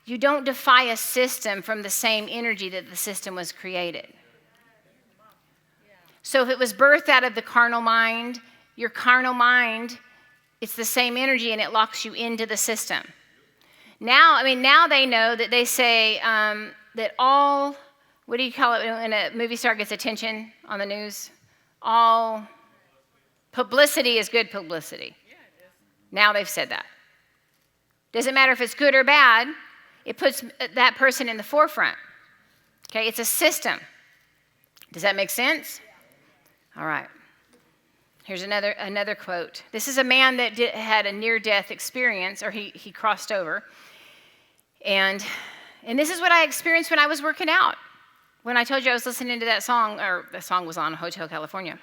You don't defy a system from the same energy that the system was created. So if it was birthed out of the carnal mind, your carnal mind, it's the same energy and it locks you into the system. Now they know that they say that all, what do you call it when a movie star gets attention on the news? All publicity is good publicity. Now they've said that. Doesn't matter if it's good or bad, it puts that person in the forefront. Okay, it's a system. Does that make sense? All right. Here's another quote. This is a man that had a near-death experience, or he crossed over. And this is what I experienced when I was working out. When I told you I was listening to that song, or the song was on Hotel California.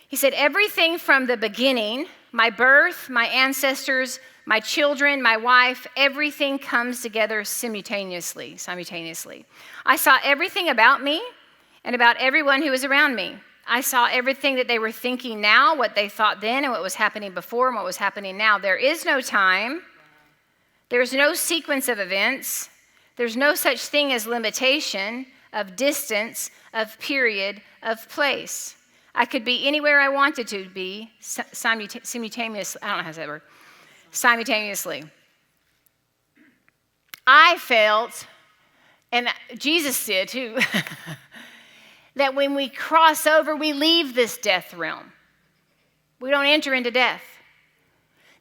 He said, everything from the beginning, my birth, my ancestors, my children, my wife, everything comes together simultaneously. I saw everything about me and about everyone who was around me. I saw everything that they were thinking now, what they thought then, and what was happening before and what was happening now. There is no time. There's no sequence of events. There's no such thing as limitation of distance, of period, of place. I could be anywhere I wanted to be simultaneously. I don't know how to say that word. Simultaneously. I felt, and Jesus did too, that when we cross over, we leave this death realm. We don't enter into death.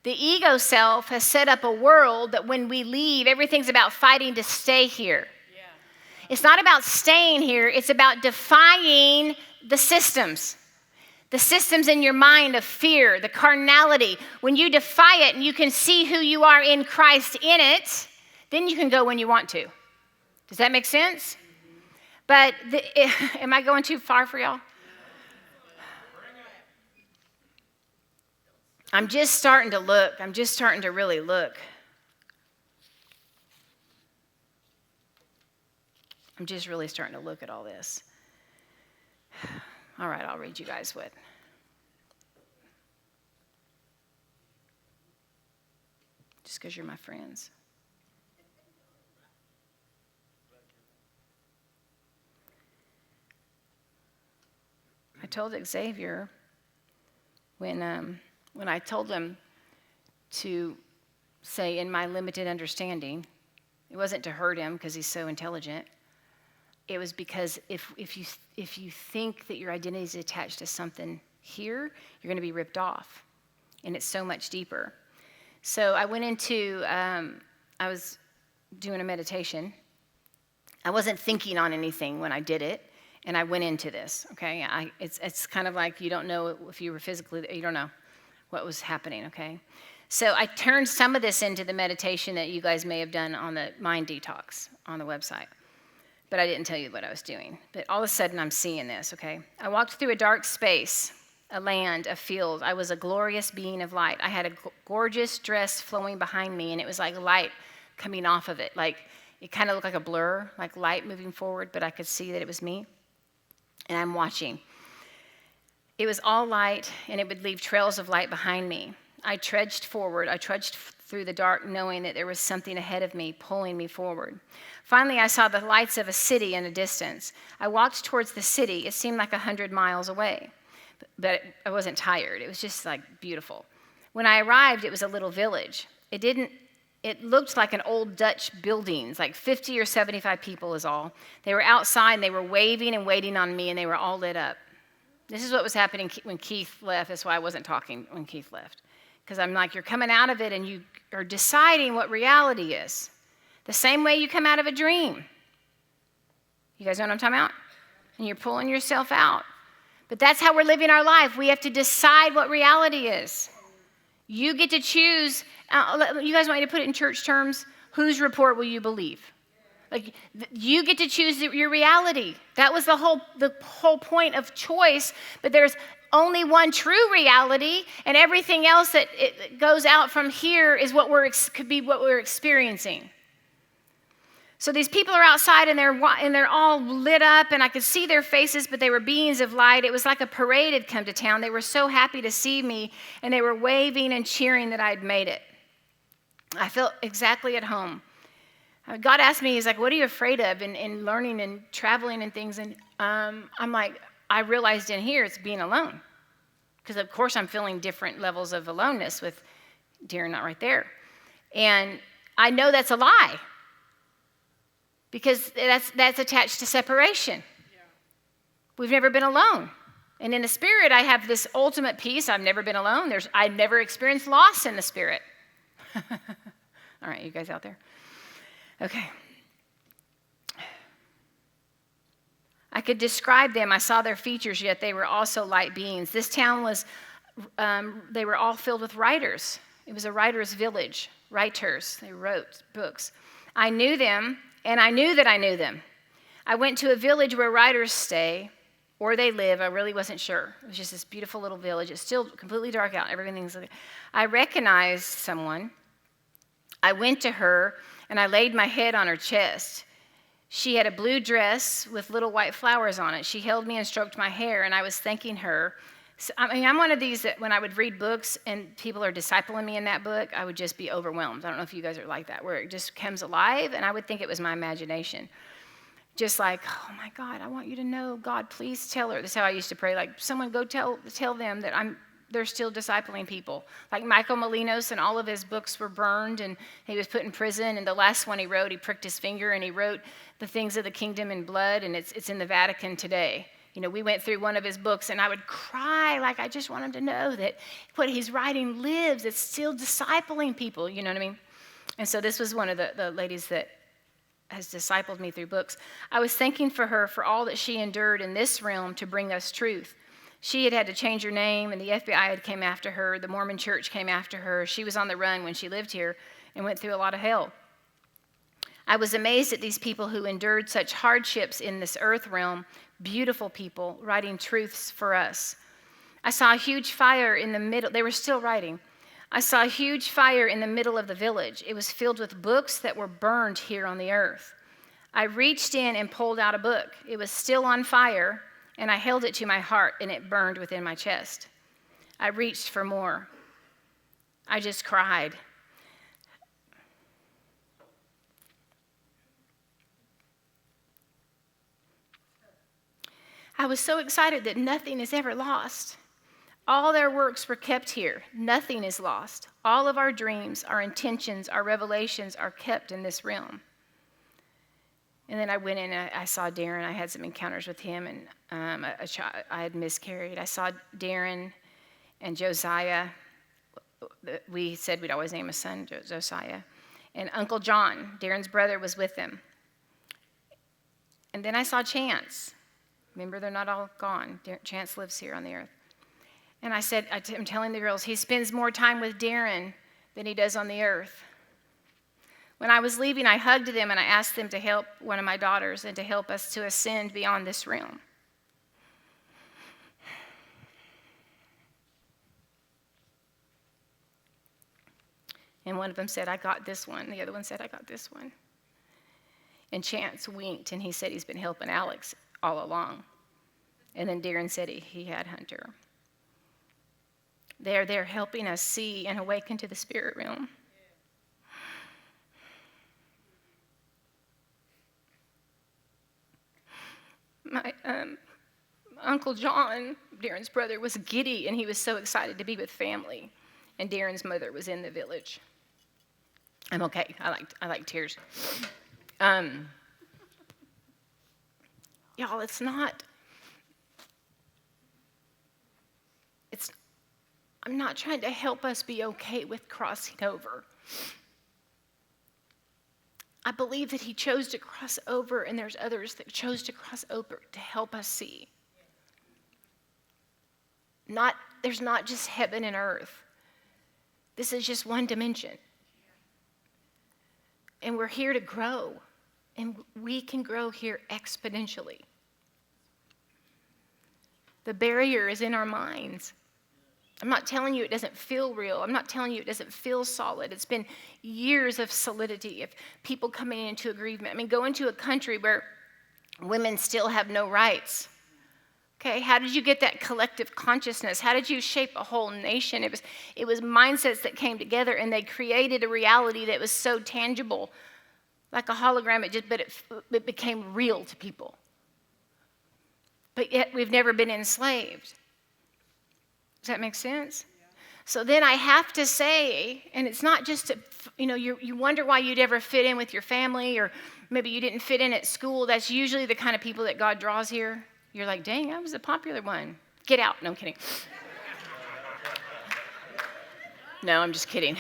The ego self has set up a world that when we leave, everything's about fighting to stay here. Yeah. It's not about staying here. It's about defying the systems. The systems in your mind of fear, the carnality. When you defy it and you can see who you are in Christ in it, then you can go when you want to. Does that make sense? But am I going too far for y'all? I'm just starting to look. I'm just starting to really look. I'm just really starting to look at all this. All right, I'll read you guys what. Just because you're my friends. I told Xavier when I told him to say, in my limited understanding, it wasn't to hurt him because he's so intelligent. It was because if you think that your identity is attached to something here, you're going to be ripped off. And it's so much deeper. So I went into, I was doing a meditation. I wasn't thinking on anything when I did it. And I went into this, okay? It's kind of like you don't know if you were physically, you don't know. what was happening, okay? So I turned some of this into the meditation that you guys may have done on the Mind Detox on the website. But I didn't tell you what I was doing. But all of a sudden, I'm seeing this, okay? I walked through a dark space, a land, a field. I was a glorious being of light. I had a gorgeous dress flowing behind me, and it was like light coming off of it. Like, it kind of looked like a blur, like light moving forward, but I could see that it was me. And I'm watching. It was all light, and it would leave trails of light behind me. I trudged forward. I trudged through the dark, knowing that there was something ahead of me, pulling me forward. Finally, I saw the lights of a city in a distance. I walked towards the city. It seemed like 100 miles away, but I wasn't tired. It was just like beautiful. When I arrived, it was a little village. It looked like an old Dutch buildings, like 50 or 75 people is all. They were outside, and they were waving and waiting on me, and they were all lit up. This is what was happening when Keith left. That's why I wasn't talking when Keith left. Because I'm like, you're coming out of it, and you are deciding what reality is. The same way you come out of a dream. You guys know what I'm talking about? And you're pulling yourself out. But that's how we're living our life. We have to decide what reality is. You get to choose. You guys want me to put it in church terms? Whose report will you believe? Like, you get to choose your reality. That was the whole point of choice. But there's only one true reality, and everything else that it goes out from here is could be what we're experiencing. So these people are outside, and they're all lit up, and I could see their faces, but they were beings of light. It was like a parade had come to town. They were so happy to see me, and they were waving and cheering that I had made it. I felt exactly at home. God asked me, he's like, what are you afraid of in learning and traveling and things? And I'm like, I realized in here it's being alone. Because, of course, I'm feeling different levels of aloneness with Darren not right there. And I know that's a lie. Because that's attached to separation. Yeah. We've never been alone. And in the spirit, I have this ultimate peace. I've never been alone. I've never experienced loss in the spirit. All right, you guys out there? Okay. I could describe them. I saw their features, yet they were also light beings. This town was, they were all filled with writers. It was a writer's village. Writers. They wrote books. I knew them, and I knew that I knew them. I went to a village where writers stay, or they live. I really wasn't sure. It was just this beautiful little village. It's still completely dark out. Everything's. I recognized someone. I went to her, and I laid my head on her chest. She had a blue dress with little white flowers on it. She held me and stroked my hair, and I was thanking her. So, I'm one of these that when I would read books and people are discipling me in that book, I would just be overwhelmed. I don't know if you guys are like that, where it just comes alive, and I would think it was my imagination. Just like, oh my God, I want you to know, God, please tell her. That's how I used to pray, like, someone go tell them that they're still discipling people. Like Michael Molinos, and all of his books were burned, and he was put in prison, and the last one he wrote, he pricked his finger, and he wrote The Things of the Kingdom in blood, and it's in the Vatican today. You know, we went through one of his books, and I would cry, like I just want him to know that what he's writing lives. It's still discipling people, you know what I mean? And so this was one of the ladies that has discipled me through books. I was thanking for her for all that she endured in this realm to bring us truth. She had to change her name, and the FBI had came after her. The Mormon church came after her. She was on the run when she lived here and went through a lot of hell. I was amazed at these people who endured such hardships in this earth realm, beautiful people writing truths for us. I saw a huge fire in the middle. They were still writing. I saw a huge fire in the middle of the village. It was filled with books that were burned here on the earth. I reached in and pulled out a book. It was still on fire, and I held it to my heart, and it burned within my chest. I reached for more. I just cried. I was so excited that nothing is ever lost. All their works were kept here. Nothing is lost. All of our dreams, our intentions, our revelations are kept in this realm. And then I went in and I saw Darren. I had some encounters with him, and I had miscarried. I saw Darren and Josiah. We said we'd always name a son Josiah. And Uncle John, Darren's brother, was with them. And then I saw Chance. Remember, they're not all gone. Chance lives here on the earth. And I said, I'm telling the girls, he spends more time with Darren than he does on the earth. When I was leaving, I hugged them and I asked them to help one of my daughters and to help us to ascend beyond this realm. And one of them said, I got this one. The other one said, I got this one. And Chance winked, and he said he's been helping Alex all along. And then Darren said he had Hunter. They're helping us see and awaken to the spirit realm. My Uncle John, Darren's brother, was giddy, and he was so excited to be with family. And Darren's mother was in the village. I'm okay. I like tears. Y'all, I'm not trying to help us be okay with crossing over. I believe that he chose to cross over, and there's others that chose to cross over to help us see. There's not just heaven and earth. This is just one dimension. And we're here to grow, and we can grow here exponentially. The barrier is in our minds. I'm not telling you it doesn't feel real. I'm not telling you it doesn't feel solid. It's been years of solidity, of people coming into agreement. I mean, go into a country where women still have no rights. Okay, how did you get that collective consciousness? How did you shape a whole nation? It was mindsets that came together, and they created a reality that was so tangible, like a hologram. It became real to people. But yet we've never been enslaved. Does that make sense? Yeah. So then I have to say, and it's not just you wonder why you'd ever fit in with your family, or maybe you didn't fit in at school. That's usually the kind of people that God draws here. You're like, dang, I was the popular one. Get out. No, I'm kidding. No, I'm just kidding.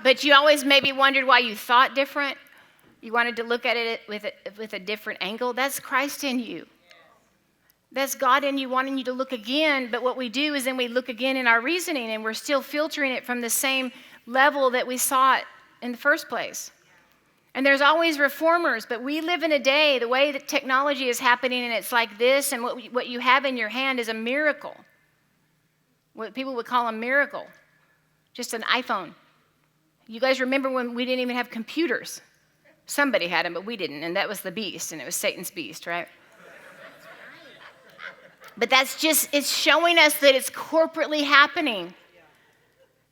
But you always maybe wondered why you thought different. You wanted to look at it with a different angle. That's Christ in you. That's God in you wanting you to look again. But what we do is then we look again in our reasoning, and we're still filtering it from the same level that we saw it in the first place. And there's always reformers, but we live in a day, the way that technology is happening, and it's like this, and what you have in your hand is a miracle. What people would call a miracle. Just an iPhone. You guys remember when we didn't even have computers? Somebody had them, but we didn't, and that was the beast, and it was Satan's beast, right? But it's showing us that it's corporately happening.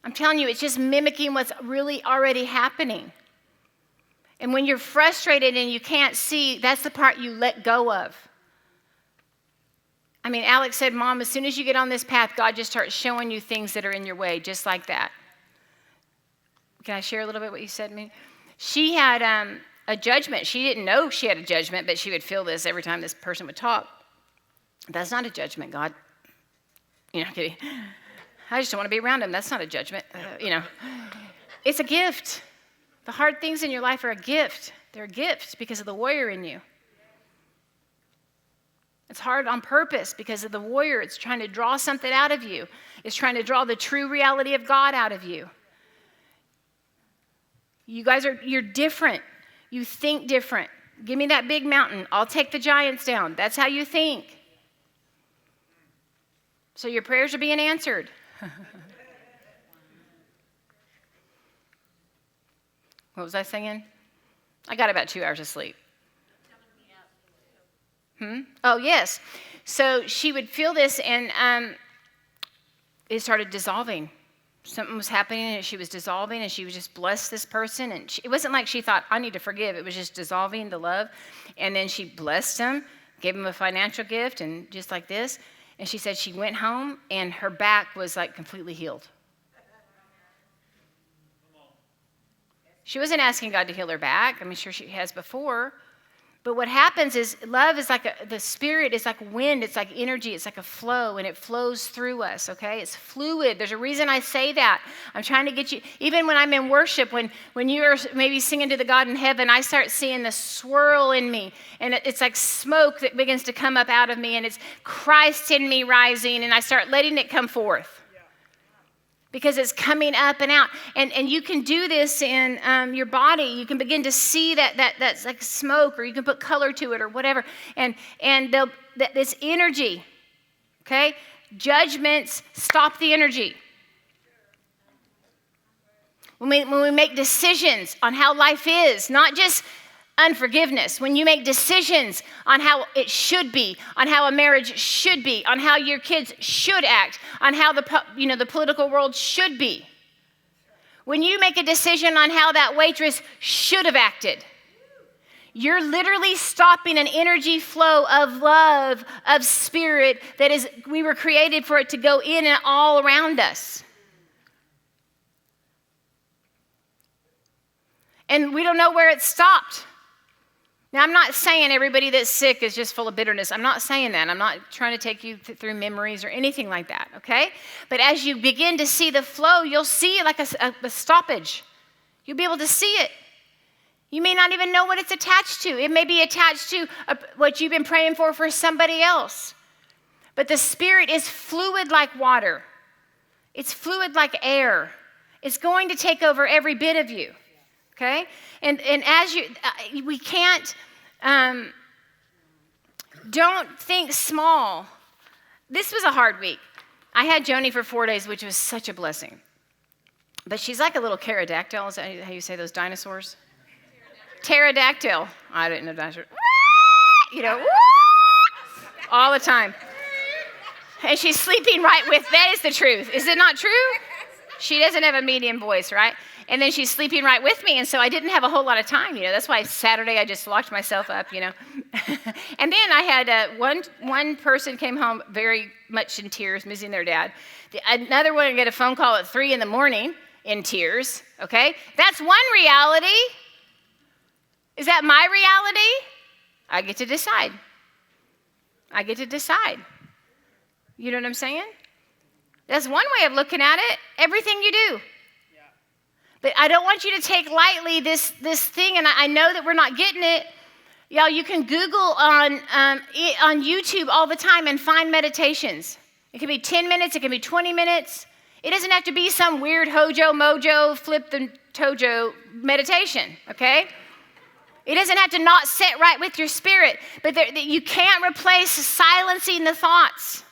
I'm telling you, it's just mimicking what's really already happening. And when you're frustrated and you can't see, that's the part you let go of. I mean, Alex said, Mom, as soon as you get on this path, God just starts showing you things that are in your way, just like that. Can I share a little bit what you said to me? She had a judgment. She didn't know she had a judgment, but she would feel this every time this person would talk. That's not a judgment, God. Kidding. I just don't want to be around him. That's not a judgment. It's a gift. The hard things in your life are a gift. They're a gift because of the warrior in you. It's hard on purpose because of the warrior. It's trying to draw something out of you. It's trying to draw the true reality of God out of you. You guys you're different. You think different. Give me that big mountain. I'll take the giants down. That's how you think. So your prayers are being answered. What was I singing? I got about 2 hours of sleep. Oh, yes. So she would feel this, and it started dissolving. Something was happening, and she was dissolving, and she would just bless this person. And it wasn't like she thought, I need to forgive. It was just dissolving the love. And then she blessed him, gave him a financial gift, and just like this. And she said she went home, and her back was like completely healed. She wasn't asking God to heal her back. I'm sure she has before. But what happens is love is like the spirit is like wind. It's like energy. It's like a flow, and it flows through us, okay? It's fluid. There's a reason I say that. I'm trying to get you, even when I'm in worship, when you're maybe singing to the God in heaven, I start seeing the swirl in me, and it's like smoke that begins to come up out of me, and it's Christ in me rising, and I start letting it come forth. because it's coming up and out. And you can do this in your body. You can begin to see that's like smoke, or you can put color to it or whatever. And this energy, okay? Judgments stop the energy. When we make decisions on how life is, not just unforgiveness, when you make decisions on how it should be, on how a marriage should be, on how your kids should act, on how the political world should be. When you make a decision on how that waitress should have acted, you're literally stopping an energy flow of love, of spirit we were created for it to go in and all around us. And we don't know where it stopped. Now, I'm not saying everybody that's sick is just full of bitterness. I'm not saying that. I'm not trying to take you through memories or anything like that, okay? But as you begin to see the flow, you'll see like a stoppage. You'll be able to see it. You may not even know what it's attached to. It may be attached to what you've been praying for somebody else. But the Spirit is fluid like water. It's fluid like air. It's going to take over every bit of you. Okay? And as we can't, don't think small. This was a hard week. I had Joni for 4 days, which was such a blessing. But she's like a little pterodactyl. Is that how you say those dinosaurs? Pterodactyl. I didn't know dinosaurs. All the time. And she's sleeping right with, that is the truth. Is it not true? She doesn't have a medium voice, right? And then she's sleeping right with me, and so I didn't have a whole lot of time, That's why Saturday I just locked myself up, And then I had one person came home very much in tears, missing their dad. Another one got a phone call at 3 a.m. in tears, okay? That's one reality. Is that my reality? I get to decide. You know what I'm saying? That's one way of looking at it. Everything you do. But I don't want you to take lightly this thing, and I know that we're not getting it. Y'all, you can Google on YouTube all the time and find meditations. It can be 10 minutes. It can be 20 minutes. It doesn't have to be some weird hojo, mojo, flip the tojo meditation, okay? It doesn't have to not sit right with your spirit. But you can't replace silencing the thoughts,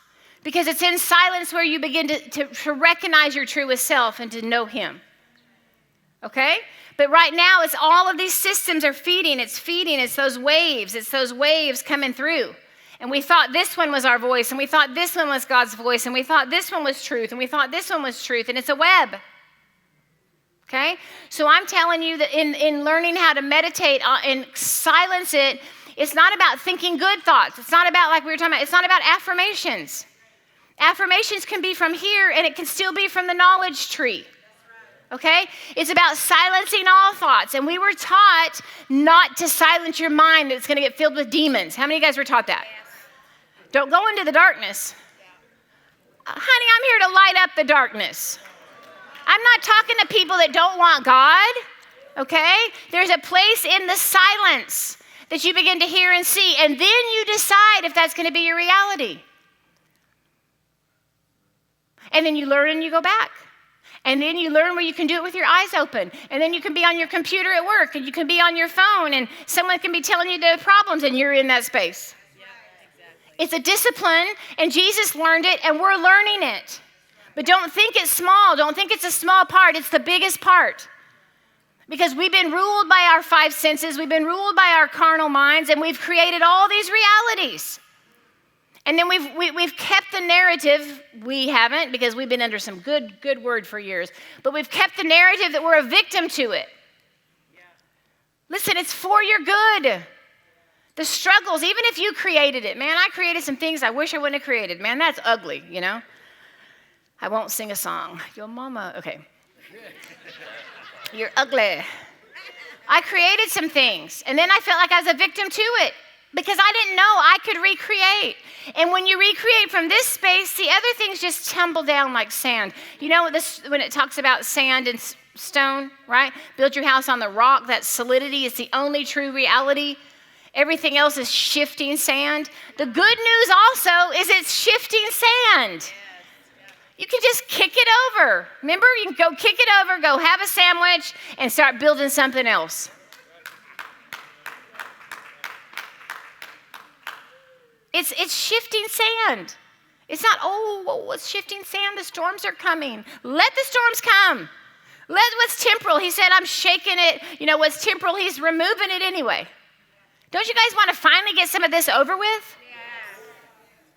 because it's in silence where you begin to recognize your truest self and to know Him. Okay? But right now, it's all of these systems are feeding. It's those waves. It's those waves coming through. And we thought this one was our voice, and we thought this one was God's voice, and we thought this one was truth, and we thought this one was truth, and it's a web. Okay? So I'm telling you that in learning how to meditate and silence it, it's not about thinking good thoughts. It's not about, like we were talking about, it's not about affirmations. Affirmations can be from here, and it can still be from the knowledge tree. Okay? It's about silencing all thoughts. And we were taught not to silence your mind. It's going to get filled with demons. How many of you guys were taught that? Yes. Don't go into the darkness. Yeah. Honey, I'm here to light up the darkness. I'm not talking to people that don't want God. Okay? There's a place in the silence that you begin to hear and see. And then you decide if that's going to be your reality. And then you learn and you go back. And then you learn where you can do it with your eyes open. And then you can be on your computer at work, and you can be on your phone, and someone can be telling you the problems, and you're in that space. Yeah, exactly. It's a discipline, and Jesus learned it, and we're learning it. But don't think it's small. Don't think it's a small part. It's the biggest part. Because we've been ruled by our 5 senses. We've been ruled by our carnal minds, and we've created all these realities. And then we've kept the narrative. We haven't, because we've been under some good word for years. But we've kept the narrative that we're a victim to it. Yeah. Listen, it's for your good. The struggles, even if you created it. Man, I created some things I wish I wouldn't have created. Man, that's ugly, I won't sing a song. Your mama, okay. You're ugly. I created some things, and then I felt like I was a victim to it. Because I didn't know I could recreate. And when you recreate from this space, the other things just tumble down like sand. When it talks about sand and stone, right? Build your house on the rock. That solidity is the only true reality. Everything else is shifting sand. The good news also is it's shifting sand. You can just kick it over. Remember, you can go kick it over, go have a sandwich, and start building something else. It's shifting sand. It's not, what's shifting sand? The storms are coming. Let the storms come. Let what's temporal. He said, I'm shaking it. You know, what's temporal, he's removing it anyway. Don't you guys want to finally get some of this over with?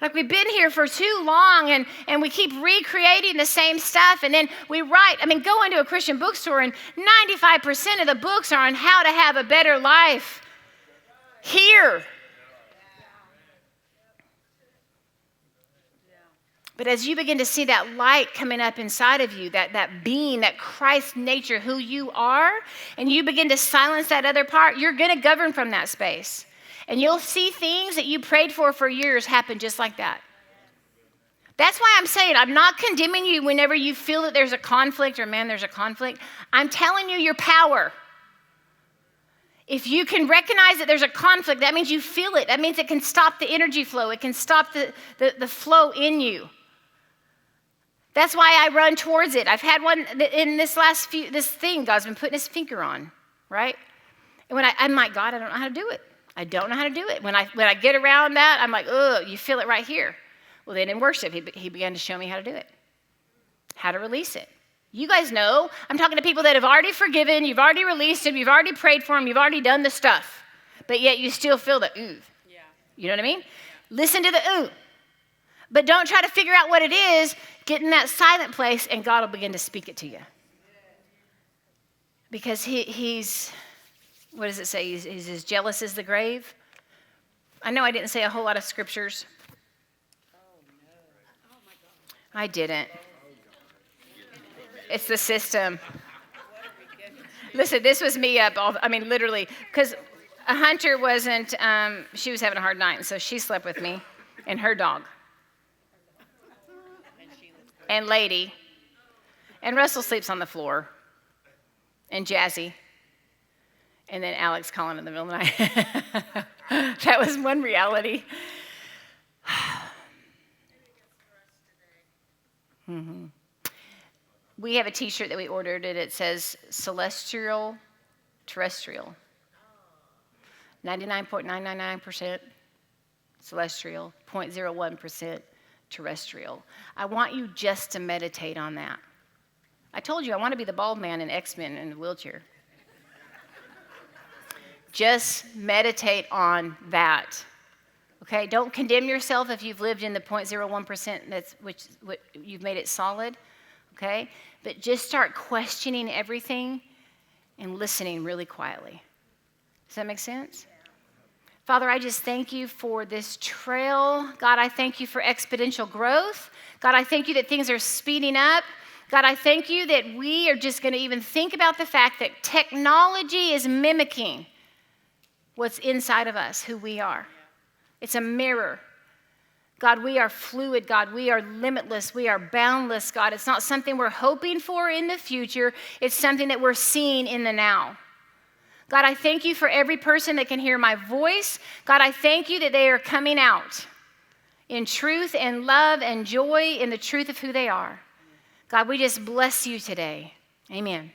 Like we've been here for too long and we keep recreating the same stuff. And then we write, go into a Christian bookstore and 95% of the books are on how to have a better life here. But as you begin to see that light coming up inside of you, that being, that Christ nature, who you are, and you begin to silence that other part, you're going to govern from that space. And you'll see things that you prayed for years happen just like that. That's why I'm saying I'm not condemning you whenever you feel that there's a conflict or, man, there's a conflict. I'm telling you your power. If you can recognize that there's a conflict, that means you feel it. That means it can stop the energy flow. It can stop the flow in you. That's why I run towards it. I've had one in this thing God's been putting his finger on, right? And when I'm like, God, I don't know how to do it. I don't know how to do it. When I get around that, I'm like, you feel it right here. Well, then in worship, he began to show me how to do it, how to release it. You guys know, I'm talking to people that have already forgiven, you've already released them, you've already prayed for them, you've already done the stuff, but yet you still feel the ooh. Yeah. You know what I mean? Listen to the ooh. But don't try to figure out what it is. Get in that silent place and God will begin to speak it to you. Because he's, what does it say? He's as jealous as the grave. I know I didn't say a whole lot of scriptures. I didn't. It's the system. Listen, this was me up, literally, because a Hunter wasn't, she was having a hard night, and so she slept with me and her dog. And Lady. And Russell sleeps on the floor. And Jazzy. And then Alex calling in the middle of the night. That was one reality. Mm-hmm. We have a t-shirt that we ordered, and it says celestial, terrestrial. 99.999% celestial, 0.01% terrestrial. I want you just to meditate on that. I told you I want to be the bald man in X-Men in the wheelchair. Just meditate on that. Okay? Don't condemn yourself if you've lived in the 0.01% which you've made it solid. Okay? But just start questioning everything and listening really quietly. Does that make sense? Father, I just thank you for this trail. God, I thank you for exponential growth. God, I thank you that things are speeding up. God, I thank you that we are just going to even think about the fact that technology is mimicking what's inside of us, who we are. It's a mirror. God, we are fluid. God, we are limitless. We are boundless. God, it's not something we're hoping for in the future. It's something that we're seeing in the now. God, I thank you for every person that can hear my voice. God, I thank you that they are coming out in truth and love and joy in the truth of who they are. God, we just bless you today. Amen.